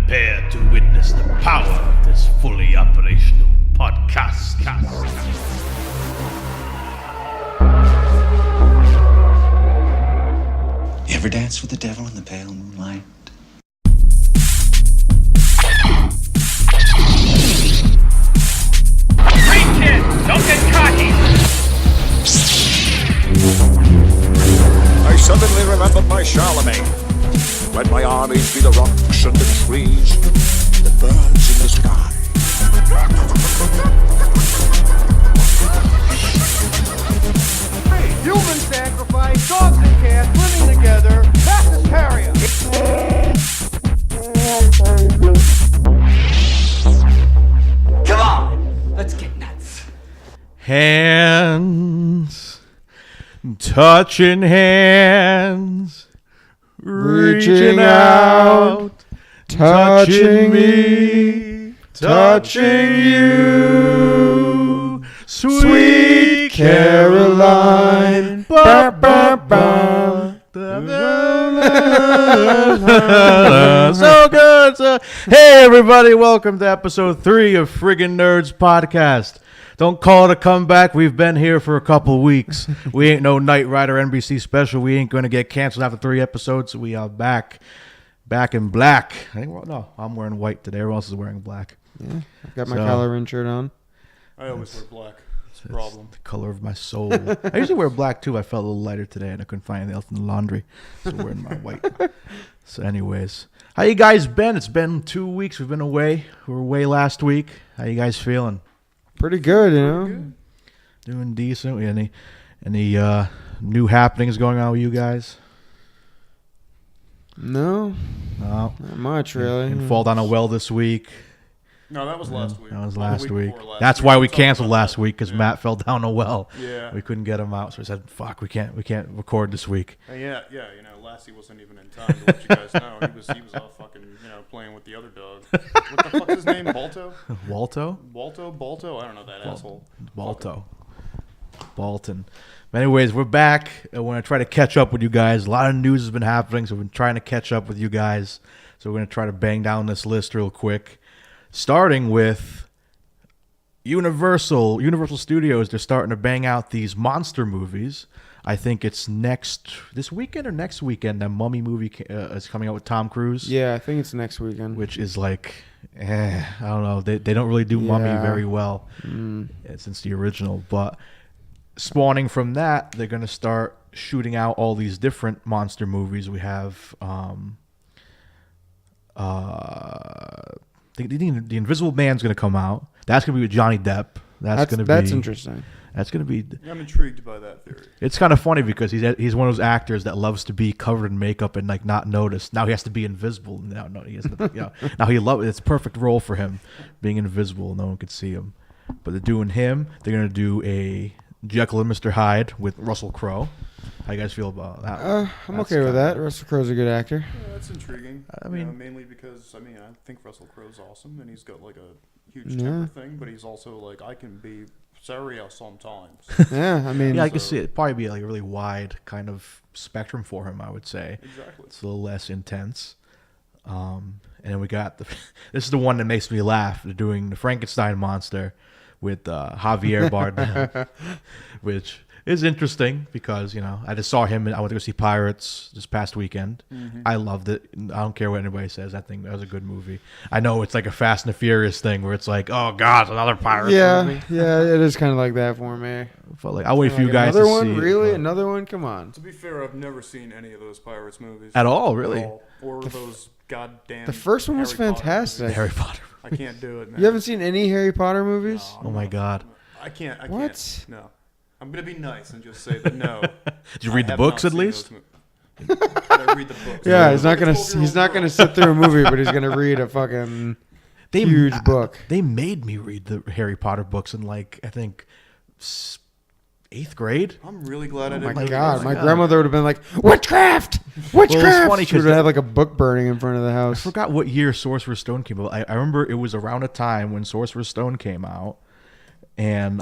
Prepare to witness the power of this fully operational podcast. You ever dance with the devil in the pale moonlight? Hey kids, don't get cocky! I suddenly remembered my Charlemagne. Let my armies be the rocks and the trees, the birds in the sky. Hey, human sacrifice, dogs and cats living together, that's hysteria. Come on, let's get nuts. Hands, touching hands, reaching out, touching me, touching you, sweet Caroline. Ba, ba, ba. So good. Hey, everybody, welcome to episode 3 of Friggin' Nerds Podcast. Don't call it a comeback. We've been here for a couple weeks. We ain't no Knight Rider NBC special. We ain't going to get canceled after 3 episodes. So we are back in black. No, I'm wearing white today. Everyone else is wearing black. Yeah, I've got my Kylo shirt on. I always wear black. It's a problem. The color of my soul. I usually wear black too. I felt a little lighter today and I couldn't find anything else in the laundry. So I'm wearing my white. So anyways, how you guys been? It's been 2 weeks. We've been away. We were away last week. How you guys feeling? Pretty good, you know. Good. Doing decent. Any new happenings going on with you guys? No, No. not much really. And fall down a well this week. No, that was last week. That was Or the last week. before last That's week. why we We'll talk canceled about last that. week because Yeah. Matt fell down a well. Yeah. We couldn't get him out, so we said, "Fuck, we can't record this week." Yeah. You know, Lassie wasn't even in time to let you guys know. He was off fucking, playing with the other dog. What the fuck's his name? Balto? Walto? Balto? I don't know that asshole. Balto. Bolton. But anyways, we're back. I want to try to catch up with you guys. A lot of news has been happening, so we've been trying to catch up with you guys. So we're going to try to bang down this list real quick. Starting with Universal Studios. They're starting to bang out these monster movies. I think it's this weekend or next weekend, that Mummy movie is coming out with Tom Cruise. Yeah, I think it's next weekend. Which is like, I don't know. They don't really do Mummy Yeah. very well since the original. But spawning from that, they're going to start shooting out all these different monster movies. We have the Invisible Man's going to come out. That's going to be with Johnny Depp. That's interesting. That's going to be. I'm intrigued by that theory. It's kind of funny because he's one of those actors that loves to be covered in makeup and like not noticed. Now he has to be invisible. No, he has to. Now he loves. It's a perfect role for him, being invisible. No one could see him. But they're doing him. They're going to do a Jekyll and Mr. Hyde with Russell Crowe. How you guys feel about that? I'm okay with that. Russell Crowe's a good actor. Yeah, that's intriguing. I mean- mainly because, I think Russell Crowe's awesome, and he's got, like, a huge temper thing, but he's also, like, I can be serious sometimes. Yeah, I mean, Yeah, I can see it. Probably be like a really wide kind of spectrum for him, I would say. Exactly. It's a little less intense. And then we got this is the one that makes me laugh. They're doing the Frankenstein monster with Javier Bardem, which is interesting because, I just saw him and I went to go see Pirates this past weekend. Mm-hmm. I loved it. I don't care what anybody says. I think that was a good movie. I know it's like a Fast and the Furious thing where it's like, oh God, another Pirates movie. Yeah, it is kind of like that for me. But like, I'll wait for you Like, guys another to one, see it, really? but- Another one? Come on. To be fair, I've never seen any of those Pirates movies. At all, really? At all. Or those goddamn The first one was Harry Potter fantastic. movies. Harry Potter. I can't do it, man. You haven't seen any Harry Potter movies? No, Oh my God. I can't. What? Can't. No. I'm going to be nice and just say that no. Did you read I the have books not at seen least? those I read the books. Yeah, It's he's not like a gonna 12-year-old girl. sit through a movie, but he's gonna read a fucking huge book. They made me read the Harry Potter books in like, I think, 8th grade. I'm really glad I Oh didn't. my do God, this. my grandmother would have been like, "Witchcraft, witchcraft!" funny She would 'cause have like a book burning in front of the I house. forgot what year Sorcerer's Stone came out. I remember it was around a time when Sorcerer's Stone came out, and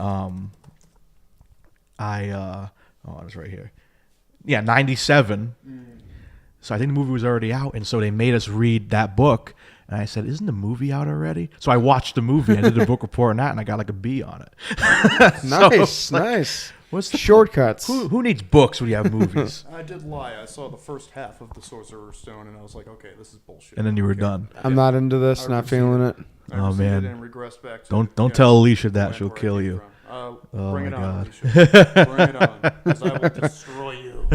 it's right here. Yeah, 97. So I think the movie was already out, and so they made us read that book. And I said, isn't the movie out already? So I watched the movie. I did a book report on that, and I got like a B on it. Nice, nice. What's the Shortcuts. Who needs books when you have movies? I did lie. I saw the first half of the Sorcerer's Stone, and I was like, okay, this is bullshit. And then you were done. I'm not into this. I not received feeling it. I Oh, received man. it and regressed back to, Don't tell Alicia that. where She'll I kill came you. from. Oh, Bring my it on, God. Alicia. Bring it on, because I will destroy you.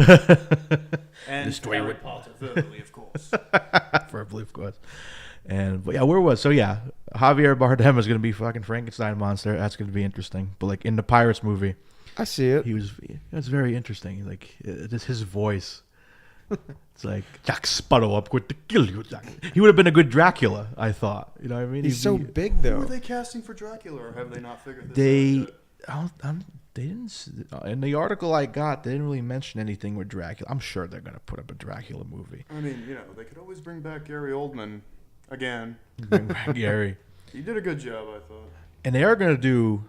And Destroy Harry what- Potter, verbally, of course. Verbally, of course. But yeah, where was so yeah, Javier Bardem is gonna be fucking Frankenstein monster. That's gonna be interesting. But like in the Pirates movie, I see it. he was very interesting. Like just his voice. It's like Jack Sparrow, I'm going to kill you, Jack. He would have been a good Dracula, I thought. You know what I mean? He's He'd so be- big Who though. are they casting for Dracula, or have they not figured this They, out yet? they didn't. In the article I got, they didn't really mention anything with Dracula. I'm sure they're gonna put up a Dracula movie. I mean, they could always bring back Gary Oldman again. Bring back Gary. He did a good job, I thought. And they are going to do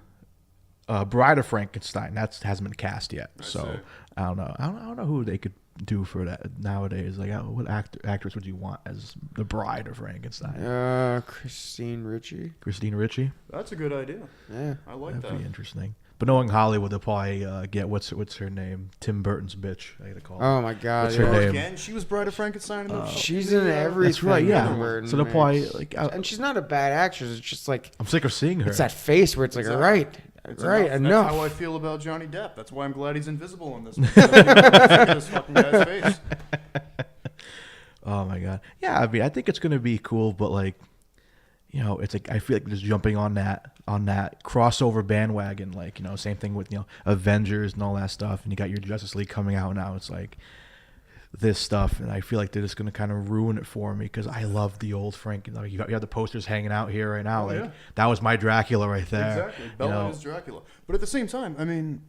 Bride of Frankenstein. That hasn't been cast yet. I So see. I don't know. I don't know who they could do for that nowadays. Like, what actress would you want as the Bride of Frankenstein? Christine Ricci. Christine Ricci? That's a good idea. Yeah. I like That'd that. be interesting. But knowing Hollywood, they'll probably get what's her name? Tim Burton's bitch. I gotta call her. Oh my God. What's her yeah. name? Again, she was Bride of Frankenstein in the She's in everything. That's right. Yeah. Tim Burton So they'll probably makes. like. And she's not a bad actress. It's just like I'm sick of seeing her. it's that face where it's like, Exactly. all right, It's right, enough. That's how I feel about Johnny Depp. That's why I'm glad he's invisible in this one. I'm sick of this fucking guy's face. Oh my God. Yeah, I mean, I think it's gonna be cool, but like, it's like I feel like just jumping on that crossover bandwagon. Like, same thing with Avengers and all that stuff, and you got your Justice League coming out now. It's like this stuff, and I feel like they're just gonna kind of ruin it for me because I love the old Frank. You have the posters hanging out here right now. Oh, like yeah. that was my Dracula right there. Exactly. Bella is Dracula. But at the same time, I mean,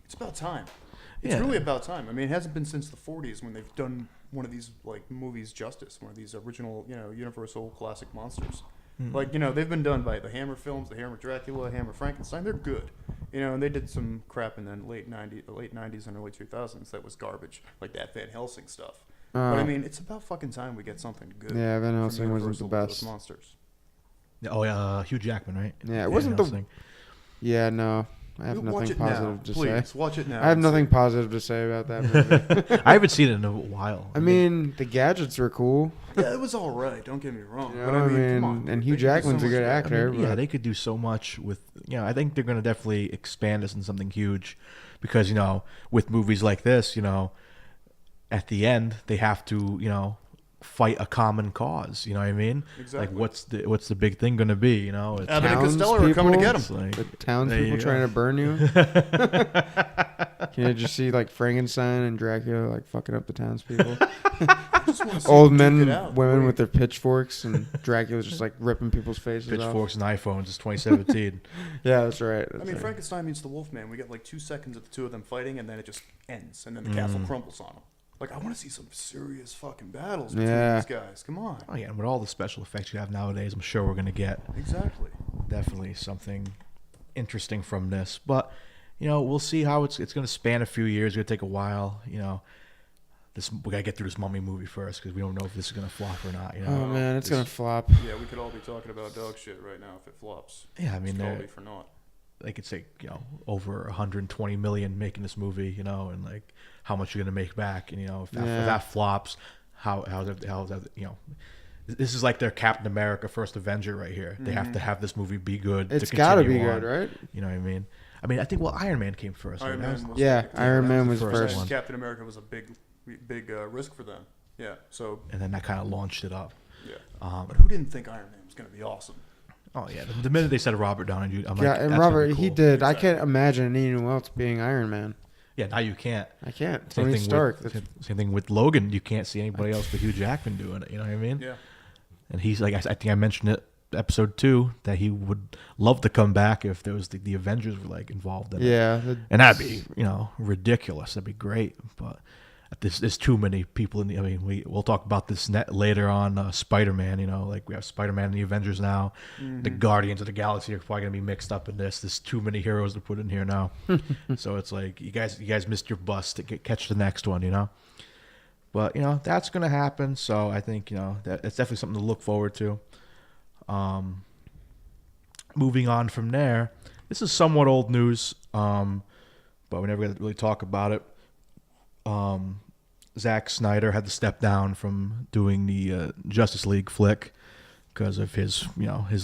it's about time. It's Yeah. really about time. I mean, it hasn't been since the 40s when they've done one of these like movies justice, one of these original, Universal classic monsters. Like, they've been done by the Hammer films, the Hammer Dracula, Hammer Frankenstein. They're good. And they did some crap in the late 90s and early 2000s that was garbage, like that Van Helsing stuff. But I mean, it's about fucking time we get something good. Yeah, Van from Helsing wasn't Universal the with those best. monsters. Oh yeah, Hugh Jackman, right? Yeah, it wasn't the. Helsing. Yeah, no. I have Watch nothing it positive now, to please. say. Watch it now. I have and nothing see. positive to say about that movie. I haven't seen it in a while. I mean, the gadgets were cool. Yeah, it was all right. Don't get me wrong. You but know, I mean, come on. and They Hugh could do Jackman's so a good much better. actor. Yeah, but- they could do so much with. I think they're going to definitely expand this into something huge, because with movies like this, at the end they have to fight a common cause. You know what I mean? Exactly. Like what's the big thing going to be? It's Abbott and Costello are coming to get it's him. like, The there townspeople you trying go. to burn you. Can you just see like Frankenstein and Dracula like fucking up the townspeople? I just wanna see Old them duke men, it out. women Wait. with their pitchforks, and Dracula's just like ripping people's faces Pitchforks and iPhones. It's 2017. off. Yeah, that's right. I That's mean, right. Frankenstein meets the Wolfman. We get like 2 seconds of the two of them fighting, and then it just ends, and then the castle crumbles on them. Like, I want to see some serious fucking battles between Yeah. these guys. Come on. Oh yeah, and with all the special effects you have nowadays, I'm sure we're going to get Exactly. definitely something interesting from this. But we'll see how it's going to span a few years. It's going to take a while. We got to get through this Mummy movie first, because we don't know if this is going to flop or not. Oh man, it's gonna flop. Yeah, we could all be talking about dog shit right now if it flops. Yeah, I mean, It's all they're- be for naught. they could say over 120 million making this movie, and like how much you're gonna make back, and if that flops, how's that this is like their Captain America First Avenger right here. They have to have this movie be good. It's to gotta continue be on. good, right? You know what I mean? I think Iron Man came first. Iron right? Man was Yeah, second. Iron Man the was first first. one. Captain America was a big risk for them. Yeah. So And then that kind of launched it up. yeah. Um, But who didn't think Iron Man was gonna be awesome? Oh yeah, the minute they said Robert Downey Jr., I'm like, Yeah, and that's Robert, gonna be he cool. did. I can't imagine anyone else being Iron Man. Yeah, now you can't. I can't. Same Tony thing Stark. With, that's- same thing with Logan. You can't see anybody else but Hugh Jackman doing it. You know what I mean? Yeah. And he's like, I think I mentioned it episode 2 that he would love to come back if there was the Avengers were like involved in it. yeah. And that'd be ridiculous. That'd be great. But there's too many people in the. I mean, we'll talk about this later on. Spider-Man. Like we have Spider-Man and the Avengers now. The Guardians of the Galaxy are probably gonna be mixed up in this. There's too many heroes to put in here now. So it's like you guys missed your bus to catch the next one. But that's gonna happen. So I think that it's definitely something to look forward to. Moving on from there, this is somewhat old news, but we never got to really talk about it. Zack Snyder had to step down from doing the Justice League flick because of his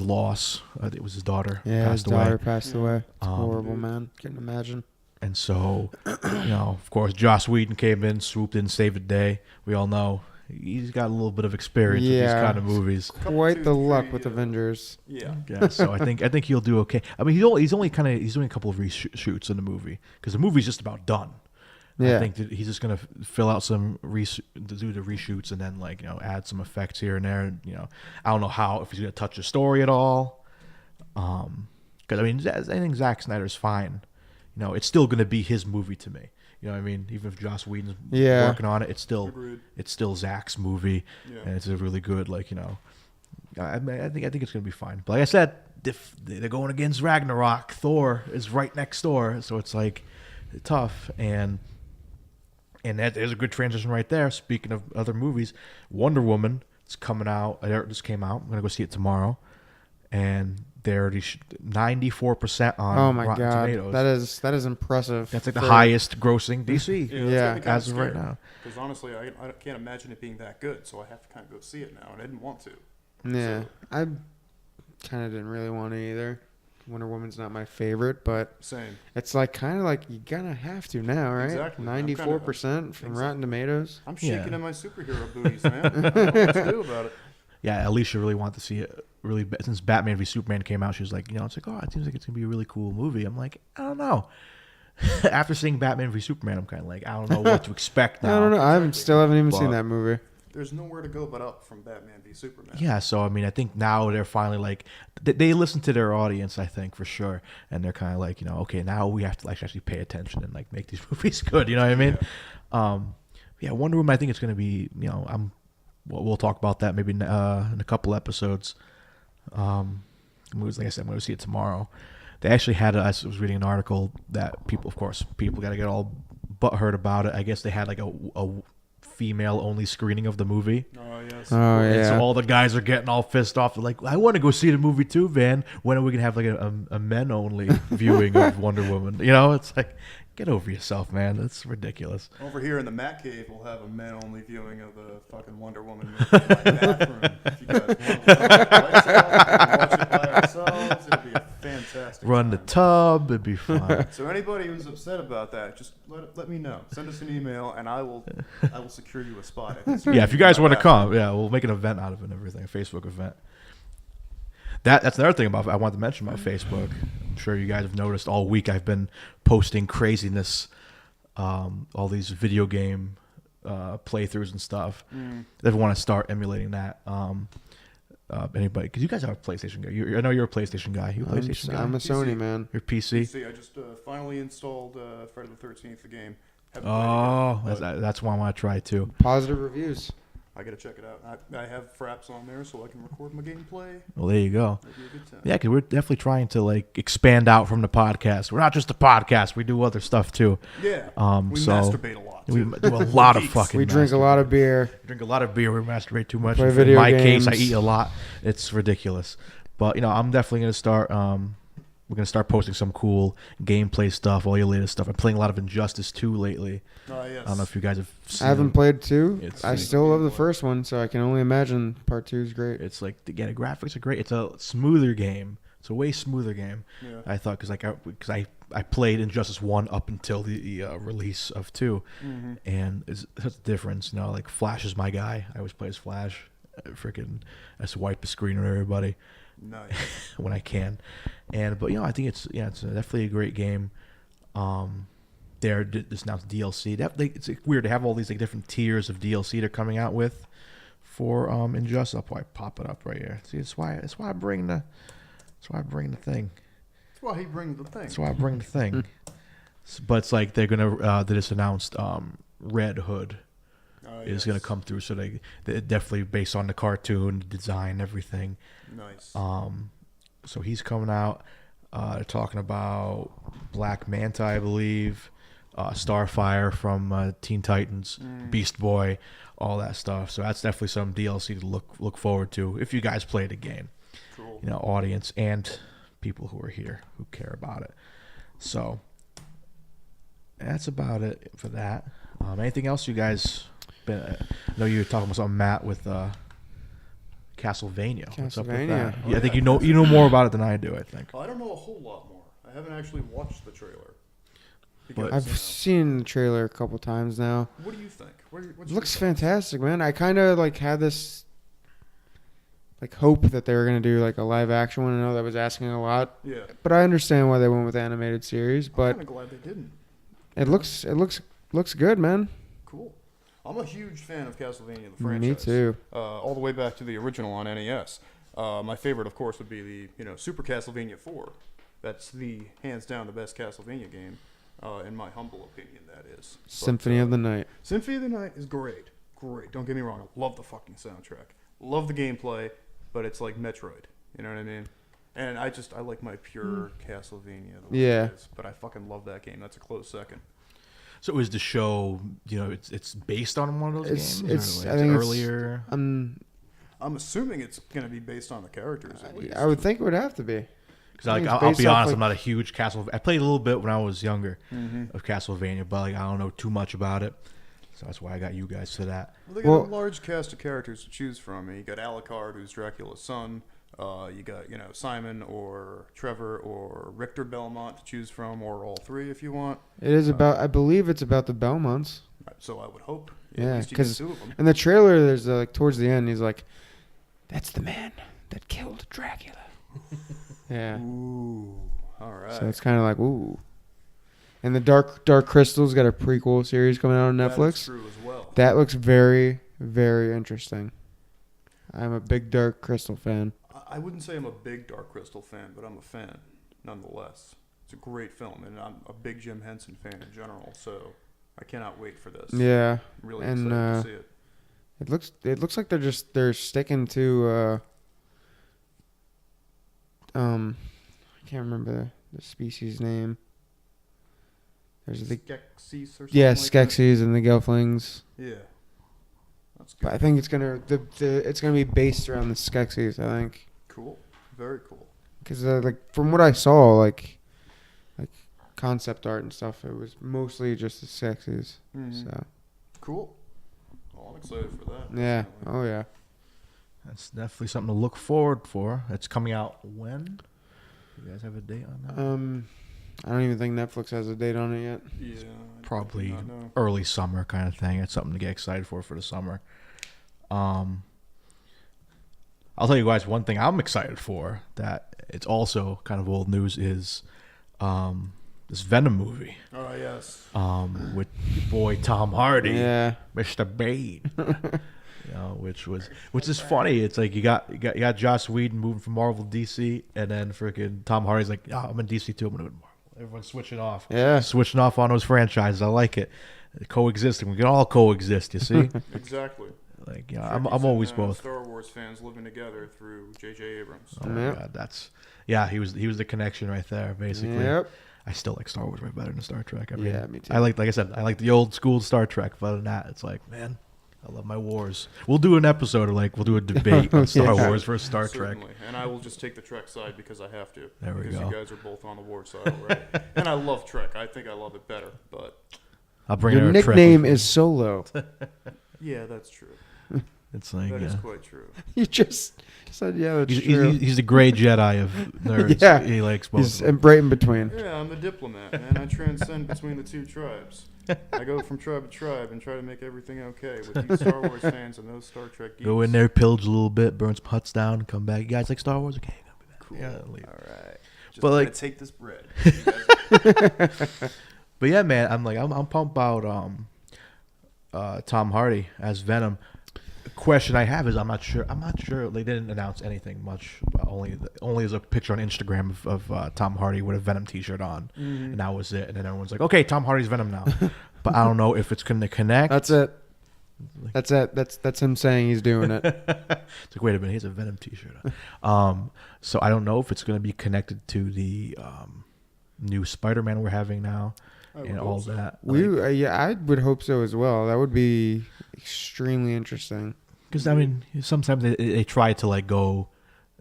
loss. It was his daughter His passed away. daughter passed away. It's horrible, man. Couldn't imagine. And so, of course, Joss Whedon came in, swooped in, saved the day. We all know he's got a little bit of experience with these kind of movies. Quite the luck with Avengers. Yeah. Yeah, so I think he'll do okay. I mean, he's doing a couple of reshoots in the movie because the movie's just about done. Yeah. I think that he's just gonna fill out some do the reshoots and then add some effects here and there. I don't know if he's gonna touch the story at all. Because I think Zack Snyder's fine. It's still gonna be his movie to me. You know what I mean? Even if Joss Whedon's working on it, it's still Zack's movie, and it's a really good I think it's gonna be fine. But like I said, if they're going against Ragnarok, Thor is right next door, so it's tough. And that is a good transition right there. Speaking of other movies, Wonder Woman is coming out. It just came out. I'm gonna go see it tomorrow, and they're already 94% on Rotten Tomatoes. That is impressive. That's the highest grossing DC. Yeah, as of right now. Because honestly, I can't imagine it being that good, so I have to kind of go see it now, and I didn't want to. Yeah, So, I kind of didn't really want to either. Wonder Woman's not my favorite, but same. it's kind of you're gonna have to now, right? Exactly. 94% from Rotten Tomatoes. I'm shaking Yeah. in my superhero booties, man. I don't know what to do about it. Yeah, Alicia really wanted to see it. Really, since Batman v Superman came out, she was like, it's like, oh, it seems like it's gonna be a really cool movie. I'm like, I don't know. After seeing Batman v Superman, I'm kind of like, I don't know what to expect now. I don't know. I still haven't even seen But- that movie. There's nowhere to go but up from Batman v Superman. Yeah, so I mean, I think now they're finally they listen to their audience, I think for sure, and they're kind of okay, now we have to actually pay attention and make these movies good. You know what I mean? Yeah, Wonder Woman. I think it's gonna be we'll talk about that maybe in a couple episodes. Movies, like I said, I'm gonna see it tomorrow. They actually had I was reading an article that people got to get all butthurt about it. I guess they had a female-only screening of the movie. Oh, yes. Oh And yeah. so all the guys are getting all pissed off. They're like, I want to go see the movie too, Van. When are we going to have a men-only viewing of Wonder Woman? It's like, get over yourself, man. That's ridiculous. Over here in the Matt Cave, we'll have a men-only viewing of the fucking Wonder Woman movie in my bathroom. If you guys want to turn the lights off and watch it by ourselves, it'll be a fantastic Run the time. tub. It'd be fun. So anybody who's upset about that, just let me know. Send us an email, and I will secure you a spot. At this Yeah, if you guys movie want in to my come, yeah, we'll make an event out of it and everything, a Facebook event. That's another thing I wanted to mention about Facebook. I'm sure you guys have noticed all week I've been posting craziness, all these video game playthroughs and stuff. If you want to start emulating that, anybody, because you guys are a PlayStation guy. I know you're a PlayStation guy. You a PlayStation guy? I'm a Sony PC. man. You're PC. See, I just finally installed Friday the 13th, the game. Haven't played it yet, but That's one I want to try too. Positive reviews. I gotta check it out. I have Fraps on there so I can record my gameplay. Well, there you go. It'll be a good time. Yeah, because we're definitely trying to expand out from the podcast. We're not just a podcast; we do other stuff too. Yeah. We so masturbate a lot. We too. do a lot of Geeks. fucking. We drink a lot of beer. drink a lot of beer. We masturbate too much. Play In video my case, I games. eat a lot. It's ridiculous. But I'm definitely gonna start. We're gonna start posting some cool gameplay stuff, all your latest stuff. I'm playing a lot of Injustice 2 lately. Oh, yes. I don't know if you guys have seen I haven't it. played 2. It's I like- still love the first one, so I can only imagine part 2 is great. It's the graphics are great. It's a smoother game. It's a way smoother game. Yeah. I thought because I played Injustice 1 up until the release of 2, and it's such a difference. Flash is my guy. I always play as Flash. I swipe the screen at everybody Nice. when I can. But I think it's definitely a great game. This announced DLC. It's weird to have all these like different tiers of DLC they're coming out with for Injustice. I'll probably pop it up right here. See, that's why I bring the thing. That's why he brings the thing. That's why I bring the thing. But it's like they're gonna they just announced Red Hood is gonna come through. So they definitely based on the cartoon design, everything. Nice. So he's coming out. They're talking about Black Manta, I believe. Starfire from Teen Titans, Beast Boy, all that stuff. So that's definitely some DLC to look forward to if you guys play the game. Cool. You know, audience and people who are here who care about it. So that's about it for that. Anything else you guys? I know you were talking about something, Matt, with Castlevania. What's up with that? Castlevania. Yeah, I think you know more about it than I do. I think. I don't know a whole lot more. I haven't actually watched the trailer. But- I've seen the trailer a couple times now. What do you think? What's It your looks thoughts? fantastic, man. I kind of like had this like hope that they were gonna do like a live action one. I know that was asking a lot, Yeah. but I understand why they went with the animated series. I'm But kind of glad they didn't. it looks good, man. Cool. I'm a huge fan of Castlevania, the franchise. Me too. All the way back to the original on NES. My favorite, of course, would be the Super Castlevania 4. That's the hands down the best Castlevania game, in my humble opinion. That is. But, Symphony of the Night. Symphony of the Night is great. Great. Don't get me wrong. I love the fucking soundtrack. Love the gameplay, but it's like Metroid. You know what I mean? And I like my pure Castlevania. The way Yeah. It is. But I fucking love that game. That's a close second. So is the show? It's based on one of those games. It's or I think earlier. I'm assuming it's going to be based on the characters at least. I would think it would have to be. Because I think it's I'll based be off, honest, like- I'm not a huge I played a little bit when I was younger Mm-hmm. of Castlevania, but I don't know too much about it. So that's why I got you guys for that. Well, they got Well- a large cast of characters to choose from. You got Alucard, who's Dracula's son. You got Simon or Trevor or Richter Belmont to choose from, or all three if you want. It is about. I believe it's about the Belmonts. So I would hope. Yeah, at least you get 'cause- two of them. In the trailer, there's like towards the end, he's like, "That's the man that killed Dracula." Yeah. Ooh, all right. So it's kind of like ooh. And the Dark Crystal's got a prequel series coming out on That is Netflix. true as well. That looks very, very interesting. I'm a big Dark Crystal fan. I wouldn't say I'm a big Dark Crystal fan, but I'm a fan nonetheless. It's a great film, and I'm a big Jim Henson fan in general. So I cannot wait for this. Yeah, I'm really and, excited to see it. it looks like they're sticking to I can't remember the species name. There's the Skeksis or something yeah like that? Skeksis and the Gelflings. Yeah. That's good. But I think it's gonna it's gonna be based around the Skeksis. I think Cool. Very cool. because like from what I saw, like concept art and stuff, it was mostly just the Skeksis. Mhm. So Cool. Well, I'm excited for that. yeah, definitely. oh yeah. That's definitely something to look forward for. It's coming out when? You guys have a date on that? I don't even think Netflix has a date on it yet. Yeah. I Probably do not know. early summer kind of thing. It's something to get excited for the summer. I'll tell you guys one thing I'm excited for that it's also kind of old news is this Venom movie Oh yes. with your boy Tom Hardy, Yeah, Mr. Bane. Which is funny. It's like you got Joss Whedon moving from Marvel to DC, and then freaking Tom Hardy's like, oh, I'm in DC too. I'm gonna go to Marvel. Everyone's switching off. Yeah. Switching off on those franchises. I like it. Coexisting. We can all coexist. You see. Exactly. Like, I'm Trekkies always and, both. Star Wars fans living together through J.J. Abrams. Oh my Yep. God, he was the connection right there. Basically. Yep. I still like Star Wars way better than Star Trek. I mean, Yeah, me too. I like I said, I like the old school Star Trek. But other than that, it's like, man, I love my wars. We'll do an episode of we'll do a debate on Star Yeah. Wars versus Star Trek. Certainly. And I will just take the Trek side because I have to. There we because go. you guys are both on the war side already. And I love Trek. I think I love it better. But I'll bring Your in a Trek nickname with is Solo. yeah, that's true. me. It's like That is quite true. You just said, yeah, that's he's, true. he's the gray Jedi of nerds. Yeah. He likes both. He's of them. right in between. Yeah, I'm a diplomat, man. I transcend between the two tribes. I go from tribe to tribe and try to make everything okay with you Star Wars fans and those Star Trek geeks. Go in there, pillage a little bit, burn some huts down, and come back. You guys like Star Wars? Okay, I'll be back. Cool. Yeah, leave. All right. Just But, gonna like- take this bread. But yeah, man, I'm pumped about Tom Hardy as Venom. The question I have is I'm not sure they didn't announce anything much. Only there's a picture on Instagram of Tom Hardy with a Venom T-shirt on, and that was it. And then everyone's like, okay, Tom Hardy's Venom now. But I don't know if it's going to connect. That's it. That's it. That's him saying he's doing it. It's like, wait a minute, he has a Venom T-shirt on. So I don't know if it's going to be connected to the new Spider-Man we're having now. and all that. I would hope so as well. That would be extremely interesting. Because I mean, sometimes they try to like go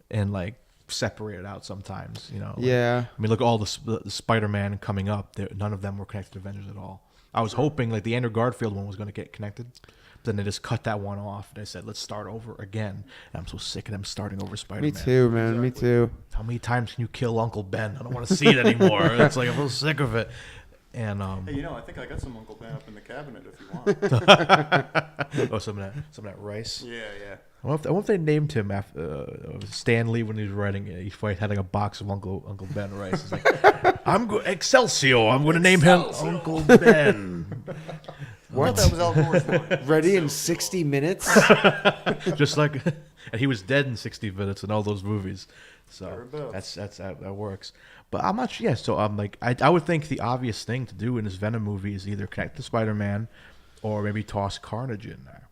and like separate it out. Sometimes, you know. Like, Yeah. I mean, look at all the Spider-Man coming up. None of them were connected to Avengers at all. I was hoping like the Andrew Garfield one was going to get connected. But then they just cut that one off. They said, let's start over again. And I'm so sick of them starting over Spider-Man. Me too, man. Me too. How many times can you kill Uncle Ben? I don't want to see it anymore. It's like I'm so sick of it. And Hey, you know, I think I got some Uncle Ben up in the cabinet if you want. some of that rice. Yeah, yeah. I wonder if they named him after Stan Lee when he was writing it. He had like a box of Uncle Ben rice. It's like, Excelsior. I'm going to name him Uncle Ben. What? That was Al Gore's line. Ready in 60 minutes? Just like, and he was dead in 60 minutes in all those movies. So Thereabouts. that works. But I'm not sure. Yeah, so I'm like, I would think the obvious thing to do in this Venom movie is either connect to Spider-Man, or maybe toss Carnage in there.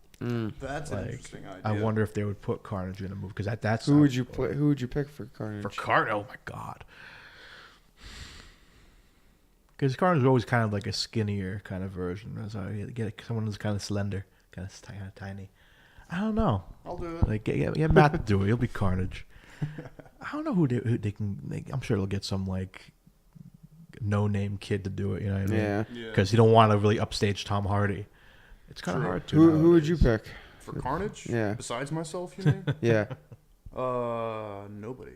That's an Like, interesting idea. I wonder if they would put Carnage in a movie because that's Who would you play? Who would you pick for Carnage? for Carnage. Oh my god. Because Carnage is always kind of like a skinnier kind of version. So you get someone who's kind of slender, kind of tiny. I don't know. I'll do it. Like get Matt to do it. He'll be Carnage. I don't know who they can. I'm sure they'll get some like no-name kid to do it. You know what I mean? Yeah. Because you don't want to really upstage Tom Hardy. It's kind of hard to. Who would you nowadays. pick? For Carnage? Yeah. Besides myself, you mean? Yeah. Nobody.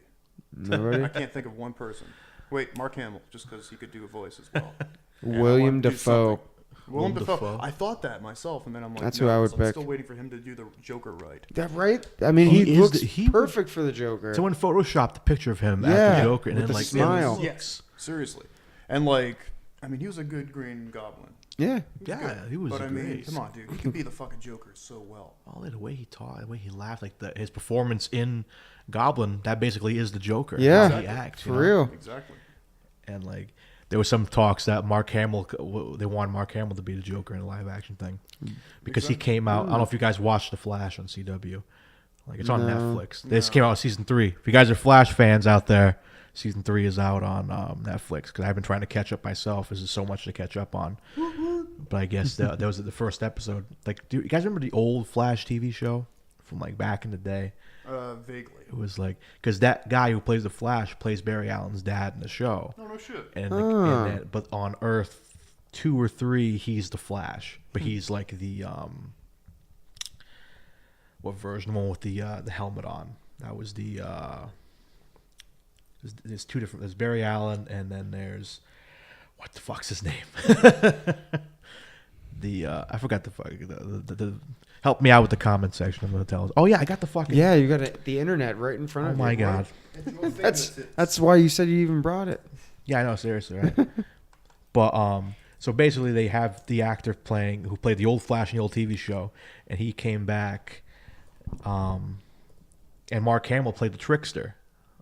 Nobody? I can't think of one person. Wait, Mark Hamill, just because he could do a voice as well. And I William wanted to do Dafoe. something. William Willem Dafoe. Dafoe. I thought that myself, and then I'm like, That's no, who I would 'cause pick. I'm still waiting for him to do the Joker right. That right? I mean, He he is looks he would- perfect for the Joker. Someone photoshopped a picture of him at Yeah, the Joker, and with then the like smile. Yes, seriously. And like, I mean, he was a good Green Goblin. Yeah. Yeah, he was But I mean, great. come on, dude, he can be the fucking Joker so well. Oh, the way he talked, the way he laughed, like his performance in Goblin, that basically is the Joker. Yeah. How he acts, For you know? real. Exactly. And like, there was some talks that Mark Hamill, they wanted Mark Hamill to be the Joker in a live action thing, because he came out. I don't know if you guys watched The Flash on CW, like it's on Netflix. This came out with season 3. If you guys are Flash fans out there, season 3 is out on Netflix. Because I've been trying to catch up myself. There's just so much to catch up on. But I guess that was the first episode. Like, do you guys remember the old Flash TV show from like back in the day? Vaguely. It was like, because that guy who plays the Flash plays Barry Allen's dad in the show. Oh no shit. And but on Earth 2 or 3, he's the Flash, but he's like the what version? The one with the helmet on. That was the there's two different. There's Barry Allen, and then there's what the fuck's his name? I forgot the help me out with the comment section. I'm gonna tell us. Oh yeah, I got the fucking. Yeah, you got the internet right in front Oh of you. my god. That's why you said you even brought it. Yeah, I know, seriously, right? But so basically, they have the actor who played the old Flash in the old TV show, and he came back, and Mark Hamill played the Trickster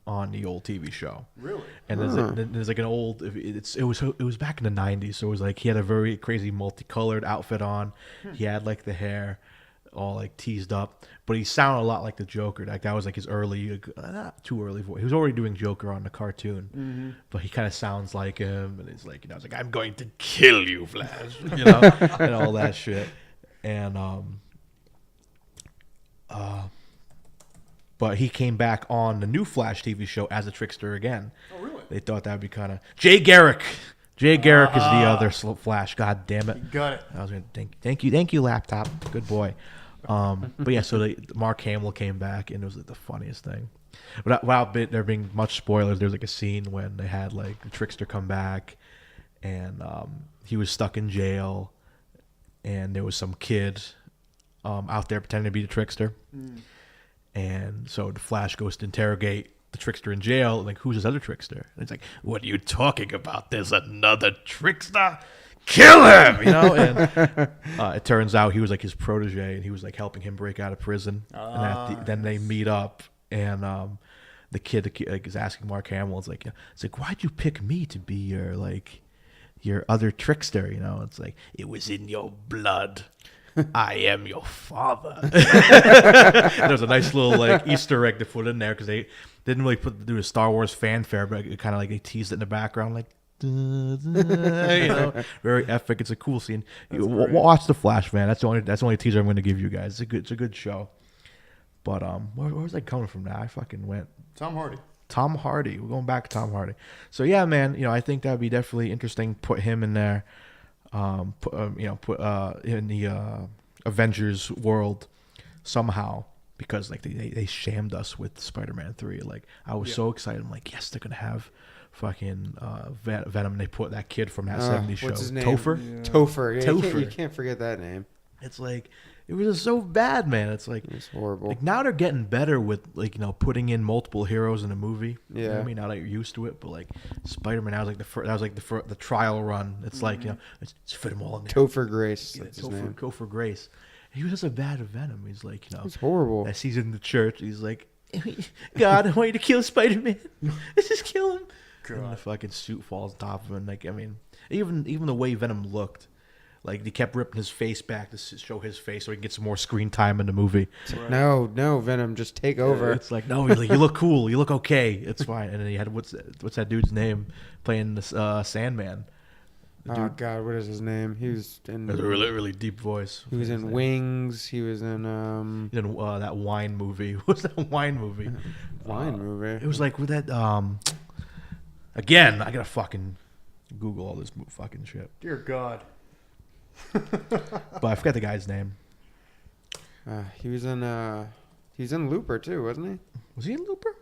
on the old TV show. Really? And there's like an old. It was back in the '90s, so it was like he had a very crazy multicolored outfit on. He had like the hair all like teased up, but he sounded a lot like the Joker. Like that was like his early, not too early voice. He was already doing Joker on the cartoon, but he kind of sounds like him, and it's like, it's like, I'm going to kill you, Flash, and all that shit. And but he came back on the new Flash TV show as a Trickster again. Oh really? They thought that would be kind of Jay Garrick. Jay Garrick is the other Flash. God damn it! You got it. I was gonna thank you, laptop. Good boy. But yeah, so Mark Hamill came back, and it was like the funniest thing. But without there being much spoilers, there's like a scene when they had like the Trickster come back, and he was stuck in jail, and there was some kid out there pretending to be the Trickster, and so the Flash goes to interrogate the Trickster in jail. Like, who's this other Trickster? And it's like, what are you talking about? There's another Trickster. Kill him, And it turns out he was like his protege, and he was like helping him break out of prison. And then they meet up, and the kid like, is asking Mark Hamill, it's like, why'd you pick me to be your other Trickster? It's like, it was in your blood. I am your father. There's a nice little like Easter egg to put in there, because they didn't really do a Star Wars fanfare, but it kind of like they teased it in the background, like, very epic. It's a cool scene. You great. watch The Flash, man. That's the only teaser I'm going to give you guys. It's a good show. But where was I coming from now? I fucking went. Tom Hardy. Tom Hardy. We're going back to Tom Hardy. So yeah, man. I think that'd be definitely interesting. Put him in there. Put in the Avengers world somehow, because like they shamed us with Spider-Man 3. Like I was so excited. I'm like, yes, they're gonna have fucking Venom. They put that kid from that 70s show. What's his name? Topher. Yeah. Topher. Yeah, Topher. You can't forget that name. It's like it was just so bad, man. It's like It's horrible. like now they're getting better with like putting in multiple heroes in a movie. You know what Yeah. I mean, now that you're used to it, but like Spider-Man, that was like the trial run. It's like let's fit them all in there. Topher Grace. Yeah, That's his name. Topher Grace. He was just a bad Venom. He's like, It's horrible. as he's in the church, he's like, God, I want you to kill Spider-Man. Let's just kill him. And the fucking suit falls on top of him. Like, I mean, even the way Venom looked, like they kept ripping his face back to show his face so he can get some more screen time in the movie. No, Venom, just take over. It's like, no, he's like, you look cool, you look okay, it's fine. And then he had what's that dude's name playing this Sandman? Oh God, what is his name? He was in. Has a really deep voice. He was What's his in name? Wings. He was in He did that wine movie. What's that wine movie? Wine movie. It was like with that. Again, I gotta fucking Google all this fucking shit. Dear God. But I forgot the guy's name. He was in Looper too, wasn't he? Was he in Looper?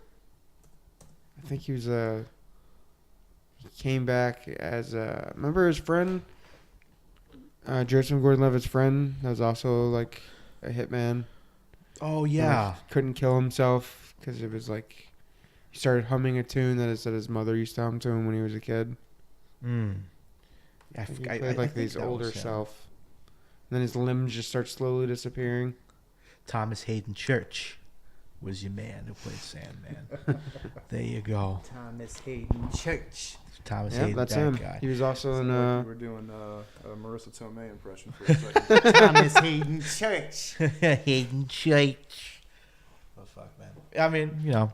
I think he was he came back as remember his friend, Joseph Gordon-Levitt's friend. That was also like a hitman. Oh yeah. Couldn't kill himself because it was like he started humming a tune that his mother used to hum to him when he was a kid. Mm. He played like his older self. And then his limbs just start slowly disappearing. Thomas Hayden Church was your man who played Sandman. There you go. Thomas Hayden Church. Thomas Yeah, Hayden, that's that him. guy. He was also in Like we were doing a Marissa Tomei impression for a second. Thomas Hayden Church. Hayden Church. Oh fuck, man. I mean,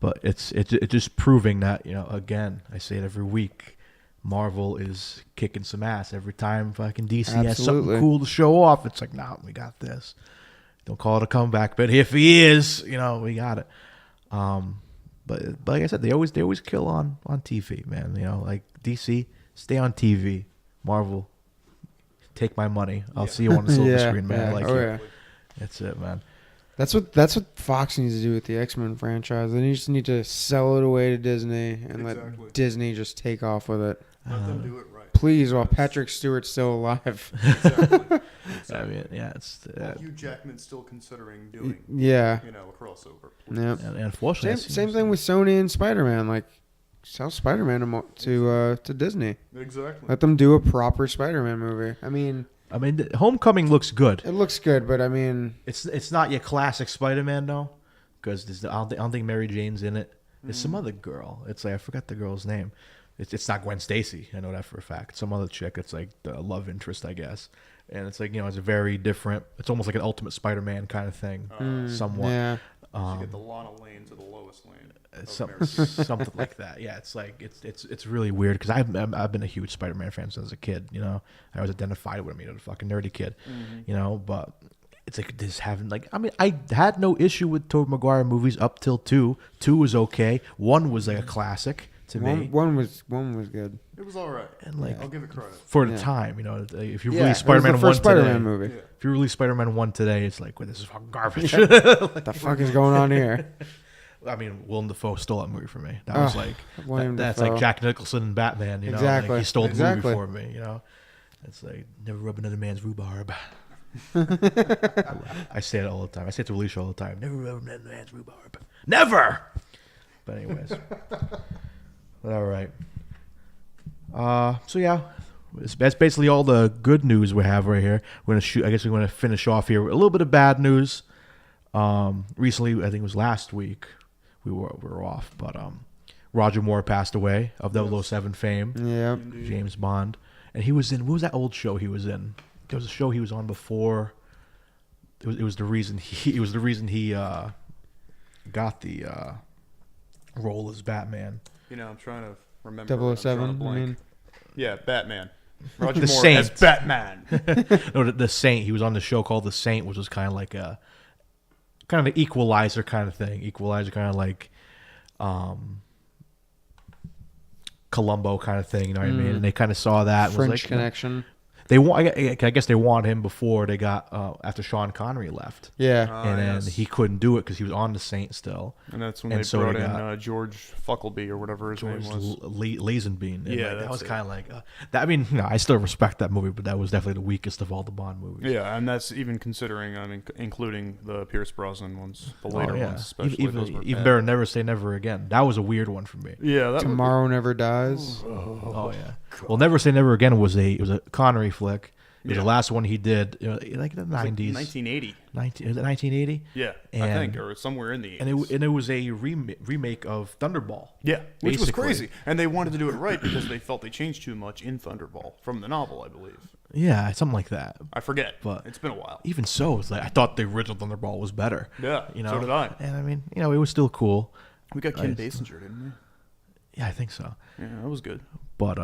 but it's just proving that, again, I say it every week, Marvel is kicking some ass every time fucking DC has something Absolutely. cool to show off. It's like, nah, we got this. Don't call it a comeback, but if he is, we got it. But like I said, they always kill on TV, man. Like DC, stay on TV. Marvel, take my money. I'll see you on the silver screen, man. Like, yeah. That's it, man. That's what Fox needs to do with the X-Men franchise. They just need to sell it away to Disney and Exactly. let Disney just take off with it. Let them do it right. Please, while Patrick Stewart's still alive. Exactly. I mean, yeah, it's Hugh Jackman's still considering doing, Yeah. a crossover. Yep. and unfortunately, Same thing with Sony and Spider-Man. Like, sell Spider-Man to Disney. Exactly. Let them do a proper Spider-Man movie. I mean, Homecoming looks good. it looks good, but I mean, It's not your classic Spider-Man though, because I don't think Mary Jane's in it. There's some other girl. It's like I forgot the girl's name. It's not Gwen Stacy. I know that for a fact. Some other chick. It's like the love interest, I guess. And it's like it's a very different. It's almost like an Ultimate Spider-Man kind of thing, somewhat. yeah. You get the Lana Lane to the Lois Lane. of Some, Mary. something like that. Yeah, it's like it's really weird because I've been a huge Spider-Man fan since a kid. I was identified with him, a fucking nerdy kid. But it's like this having I had no issue with Tobey Maguire movies up till 2. 2 was okay. 1 was like a classic to me. One was good. It was all right. And like I'll give it credit. for the Yeah. time, if you Yeah, release it was Spider-Man the 1 first Spider-Man today, movie. Yeah. if you release Spider-Man 1 today, it's like, well, this is fucking garbage. What the fuck is going on here? I mean, Willem Dafoe stole that movie from me. That was like William that's Dafoe. like Jack Nicholson and Batman. Exactly. Like he stole the Exactly. movie for me. It's like never rub another man's rhubarb. I say it all the time. I say it to Alicia all the time. Never rub another man's rhubarb. Never. But anyways, but all right. So yeah, that's basically all the good news we have right here. We're gonna shoot. I guess we're gonna finish off here with a little bit of bad news. Recently, I think it was last week, we were off, but Roger Moore passed away of 007 fame. Yep. James Bond, and he was in. What was that old show he was in? There was a show he was on before. It was the reason he got the role as Batman. I'm trying to remember. I'm drawing a 007, I blank. mean. Yeah, Batman. Roger The Moore Saint. as Batman. No, the Saint. He was on the show called The Saint, which was kind of like a kind of an Equalizer kind of thing. Equalizer kind of like Columbo kind of thing. You know what I mean? And they kind of saw that. and was French like, Connection. They want. I guess they wanted him before they got after Sean Connery left, Yeah. and then yes. he couldn't do it because he was on The Saint still. And that's when And they so brought they in got George Fuckleby or whatever his George name was. Lazenby. Yeah, that that's was it. kind of like that. I mean, I still respect that movie, but that was definitely the weakest of all the Bond movies. Yeah, and that's even considering, I mean, including the Pierce Brosnan ones, the later Oh, yeah. ones, especially. those were Even bad. better, Never Say Never Again. That was a weird one for me. Yeah, that Tomorrow Never Dies. Oh yeah. Well, Never Say Never Again was a Connery flick. It was Yeah. the last one he did, like in the was like 90s. 1980. Is it 1980? Yeah, I And- think, or somewhere in the 80s. And it was a remake of Thunderball. Yeah, which was basically. crazy. And they wanted to do it right because they felt they changed too much in Thunderball from the novel, I believe. Yeah, something like that. I forget, But- it's been a while. Even so, it's like I thought the original Thunderball was better. Yeah, you know. so did I. And I mean, it was still cool. We got Kim Basinger, didn't Yeah, I think so. we? Yeah, that was good. But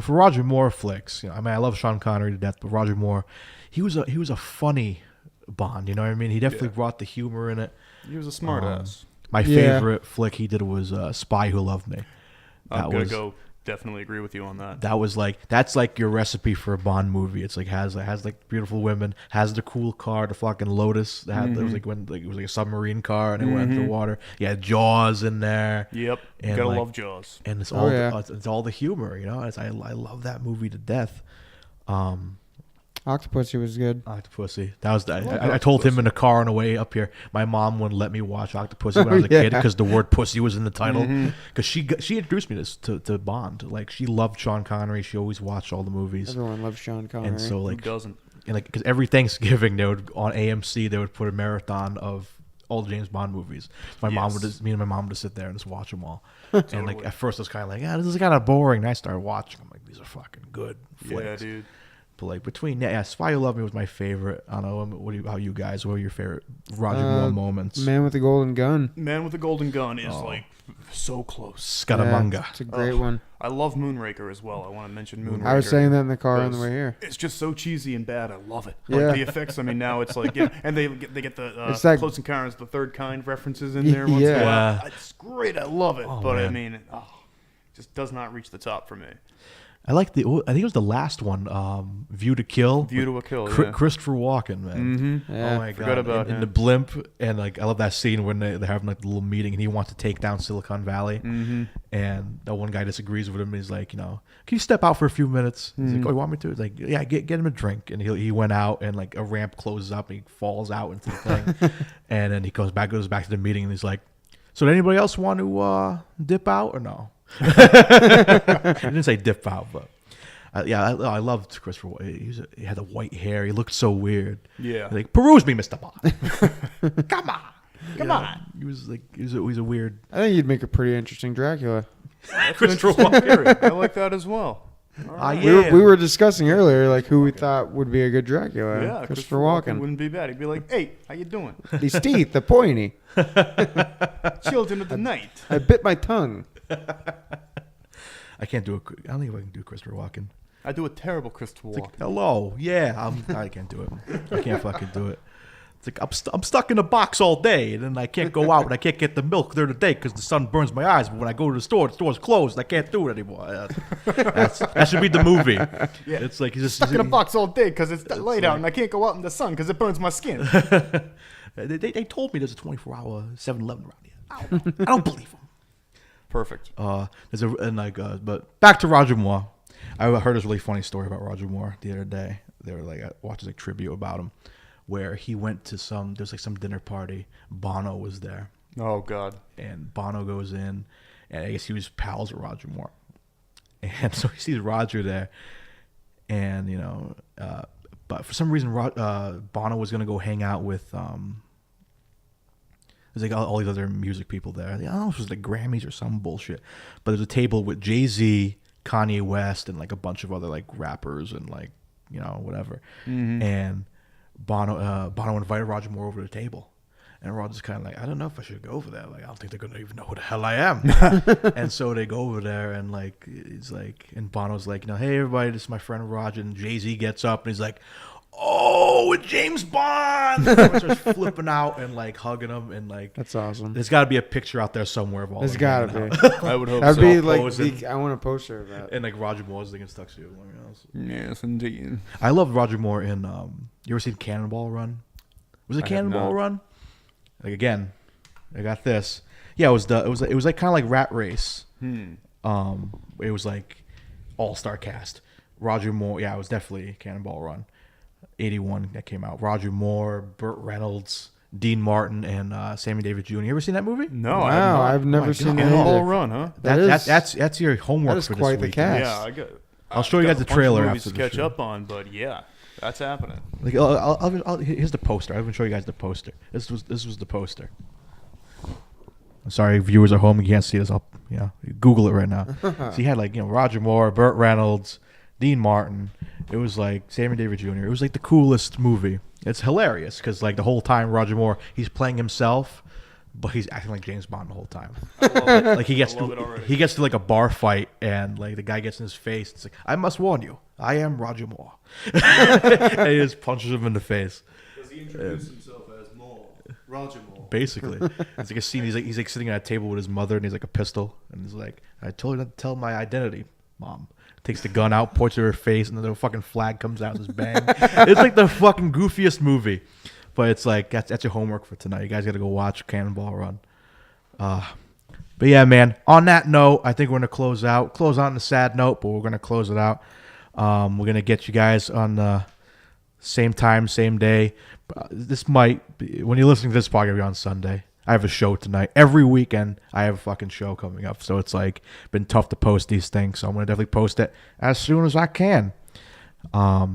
for Roger Moore flicks, I mean, I love Sean Connery to death, but Roger Moore, he was a funny Bond. You know what I mean? He definitely brought the humor in it. He was a smart ass. My Yeah. favorite flick he did was Spy Who Loved Me. I'm That gonna was go definitely agree with you on that. that was like that's like your recipe for a Bond movie. It's like has like beautiful women, has the cool car, the fucking Lotus. It was like when it was like a submarine car and it went into the water. Yeah, Jaws in there. Yep, And gotta like- love Jaws. And it's Oh, all yeah. it's all the humor, I love that movie to death. Octopussy was good. Octopussy. That was I told him in the car on the way up here. My mom wouldn't let me watch Octopussy when I was a Yeah. kid because the word "pussy" was in the title. Because she introduced me to Bond. Like she loved Sean Connery. She always watched all the movies. Everyone loves Sean Connery. And so Who like doesn't? and like because every Thanksgiving they would on AMC they would put a marathon of all the James Bond movies. Me and my mom would just sit there and just watch them all. And like at first I was kind of like, this is kind of boring. And I started watching. I'm like, these are fucking good flicks. Yeah, dude. But like between Spy Who Loved Me was my favorite. I don't know what you guys? What were your favorite Roger Moore moments? Man with the Golden Gun. Man with the Golden Gun is like so close. Scaramanga. Yeah, it's a great Oh, one. I love Moonraker as well. I want to mention Moonraker. I was saying that in the car on the Because way here. It's just so cheesy and bad. I love it. Yeah. Like the effects. I mean, now it's like and they get the It's like- Close Encounters of the Third Kind references in there. Once Yeah. in a while. Yeah. It's great. I love it. But I man. mean, just does not reach the top for me. I like I think it was the last one. View to Kill. View to a Kill. Cr- Yeah. Christopher Walken, man. Yeah. Oh my god! Forgot about in him. the blimp, and like I love that scene when they're having like the little meeting, and he wants to take down Silicon Valley, and that one guy disagrees with him. He's like, can you step out for a few minutes? He's like, oh, you want me to? He's like, yeah, get him a drink, and he went out, and like a ramp closes up, and he falls out into the thing, and then he goes back to the meeting, and he's like, so did anybody else want to dip out or no? I didn't say dip out, but. I loved Christopher. He had the white hair. He looked so weird. Yeah. He's like, peruse me, Mr. Bond. Come on. He was like, he was a weird. I think you'd make a pretty interesting Dracula. Christopher Theory. I like that as well. Yeah. We were discussing earlier like who we thought would be a good Dracula. Yeah, Christopher Walken. wouldn't be bad. He'd be like, "Hey, how you doing? These teeth, the pointy. Children of the night." I bit my tongue. I can't do it. I don't think I can do Christopher Walken. I do a terrible Christopher It's like, Walken. hello. Yeah. I can't do it. I can't fucking do it. It's like I'm stuck in a box all day, and then I can't go out, and I can't get the milk during the day because the sun burns my eyes. But when I go to the store's closed. I can't do it anymore. That should be the movie. It's like he's just Stuck in a box all day because it's light out and I can't go out in the sun because it burns my skin. They told me there's a 24-hour 7-Eleven around here. I don't believe them. Perfect. But back to Roger Moore. I heard this really funny story about Roger Moore the other day. They were like watching a tribute about him, where he went to some dinner party. Bono was there, Oh God. and Bono goes in, and I guess he was pals with Roger Moore, and so he sees Roger there, and but for some reason Bono was gonna go hang out with there's like all these other music people there. I don't know if it was the Grammys or some bullshit, but there's a table with Jay-Z, Kanye West, and like a bunch of other like rappers and like whatever. And Bono invited Roger Moore over to the table, And Roger's kind of like, I don't know if I should go over there. Like, I don't think they're gonna even know who the hell I am. And so they go over there, and like, it's like, and Bono's like, hey everybody, this is my friend Roger. And Jay-Z gets up and he's like, oh, it's James Bond. And everyone starts flipping out and like hugging him, and like, That's awesome. there's got to be a picture out there somewhere of all. There's of got them to now. be. I would hope That'd so. be like posing. I want a poster of that. And like Roger Moore's against tuxedo. Yes, indeed. I love Roger Moore in. You ever seen Cannonball Run? Was it I have Cannonball not. Run? Like again, I got this. Yeah, it was like kind of like Rat Race. It was like all-star cast. Roger Moore. Yeah, it was definitely Cannonball Run. 81 that came out. Roger Moore, Burt Reynolds, Dean Martin, and Sammy Davis Jr. You ever seen that movie? No, Wow, I've never my seen God. it Cannonball either. Run, huh? That's your homework that is for quite this the week. cast. Yeah, I got. I'll show you guys the trailer movies after to the catch show. up on, but yeah, that's happening. Like, here's the poster. I'll even show you guys the poster. This was the poster. I'm sorry, viewers at home, you can't see this. I'll Google it right now. So you had like Roger Moore, Burt Reynolds, Dean Martin. It was like Sammy Davis Jr. It was like the coolest movie. It's hilarious because like the whole time Roger Moore, he's playing himself, but he's acting like James Bond the whole time. Like he gets I love it already. he gets to like a bar fight, and like the guy gets in his face. It's like, I must warn you, I am Roger Moore. And he just punches him in the face. Does he introduce himself as Moore? Roger Moore. Basically, it's like a scene. He's like sitting at a table with his mother, and he's like a pistol, and he's like, "I told you not to tell my identity, Mom." Takes the gun out, points at her face, and then the fucking flag comes out and just bang. It's like the fucking goofiest movie, but it's like that's your homework for tonight. You guys got to go watch Cannonball Run. But yeah, man. On that note, I think we're gonna close out on a sad note, but we're gonna close it out. We're gonna get you guys on the same time, same day. This might be, when you're listening to this podcast, it'll be on Sunday. I have a show tonight. Every weekend, I have a fucking show coming up. So it's like been tough to post these things. So I'm gonna definitely post it as soon as I can. But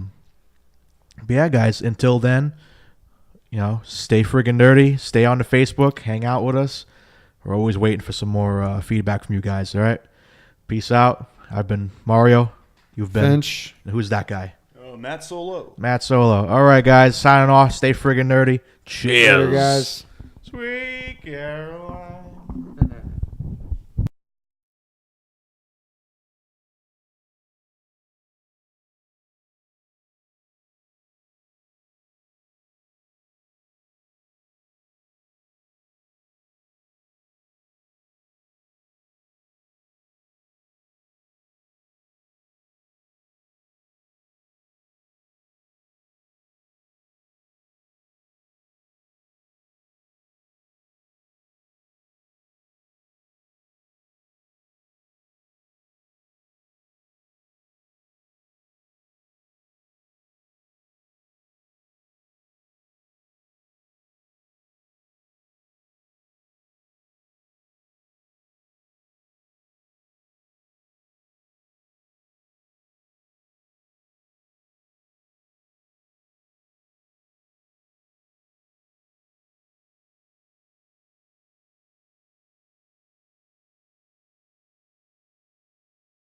yeah, guys. Until then, stay friggin' nerdy. Stay on the Facebook. Hang out with us. We're always waiting for some more feedback from you guys. All right. Peace out. I've been Mario. You've been Finch. Who's that guy? Matt Solo. Matt Solo. All right, guys. Signing off. Stay friggin' nerdy. Cheers. Later, guys. Sweet Caroline.